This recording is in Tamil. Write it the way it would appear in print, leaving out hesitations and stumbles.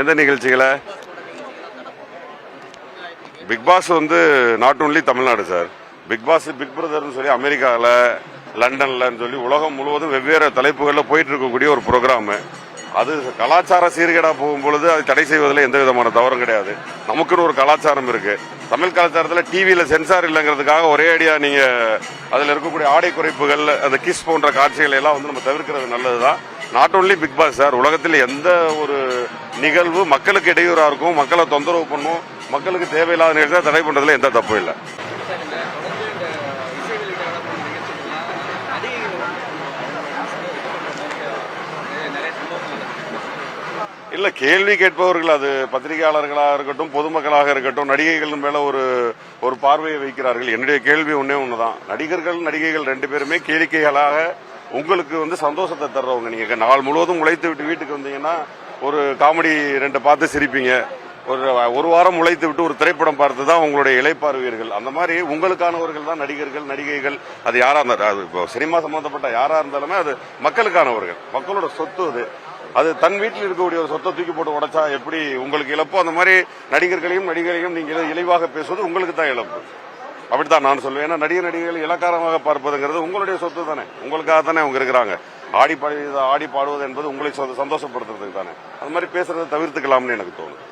எந்த நிகழ்ச்சிகளை? பிக் பாஸ் வந்து not only Tamil Nadu sir. Big Boss Big பிரதர்னு சொல்லி அமெரிக்காவில், லண்டன்லன்னு சொல்லி உலகம் முழுவதும் வெவ்வேறு தலைப்புகளில் போயிட்டு இருக்கக்கூடிய ஒரு ப்ரோக்ராமு. அது கலாச்சார சீர்கேடா போகும்பொழுது அது தடை செய்வதில் எந்த விதமான தவறும் கிடையாது. நமக்குன்னு ஒரு கலாச்சாரம் இருக்கு. தமிழ் கலாச்சாரத்தில் டிவியில் சென்சார் இல்லைங்கிறதுக்காக ஒரே அடியா நீங்க அதில் இருக்கக்கூடிய ஆடை குறைப்புகள், அந்த கிஸ் போன்ற காட்சிகளை எல்லாம் வந்து நம்ம தவிர்க்கிறது நல்லதுதான். Not only Bigg Boss sir, உலகத்தில் எந்த ஒரு நிகழ்வு மக்களுக்கு இடையூறா இருக்கும், மக்களை தொந்தரவு பண்ணும், மக்களுக்கு தேவையில்லாத நிகழ்ச்சியை தடை பண்றதுல எந்த தப்பும் இல்லை. இல்ல, கேள்வி கேட்பவர்கள் அது பத்திரிகையாளர்களாக இருக்கட்டும், பொதுமக்களாக இருக்கட்டும், நடிகைகள் மேல ஒரு பார்வையை வைக்கிறார்கள். என்னுடைய கேள்வி ஒன்னே ஒண்ணுதான். நடிகர்கள் நடிகைகள் ரெண்டு பேருமே கேளிக்கைகளாக உங்களுக்கு வந்து சந்தோஷத்தை தர்றவங்க. நீங்க நாள் முழுவதும் உழைத்து விட்டு வீட்டுக்கு வந்தீங்கன்னா ஒரு காமெடி ரெண்டு பார்த்து சிரிப்பீங்க. ஒரு வாரம் உழைத்து விட்டு ஒரு திரைப்படம் பார்த்து தான் உங்களுடைய இளைப்பாறுவீர்கள். அந்த மாதிரி உங்களுக்கானவர்கள் தான் நடிகர்கள் நடிகைகள். அது யாரா இருந்தாலும், அது இப்போ சினிமா சம்பந்தப்பட்ட யாரா இருந்தாலுமே அது மக்களுக்கானவர்கள், மக்களோட சொத்து. அது தன் வீட்டில் இருக்கக்கூடிய ஒரு சொத்தை தூக்கி போட்டு உடைச்சா எப்படி உங்களுக்கு இழப்போ, அந்த மாதிரி நடிகர்களையும் நடிகரையும் நீங்க இழிவாக பேசுவது உங்களுக்கு தான் இழப்பு. அப்படித்தான் நான் சொல்லுவேன். ஏன்னா நடிகர்கள் இலக்காரமாக பார்ப்பதுங்கிறது உங்களுடைய சொத்து தானே, உங்களுக்காக தானே அவங்க இருக்கிறாங்க. ஆடி பாடுவது என்பது உங்களை சந்தோஷப்படுத்துறதுக்கு தானே. அது மாதிரி பேசுறதை தவிர்த்துக்கலாம்னு எனக்கு தோணும்.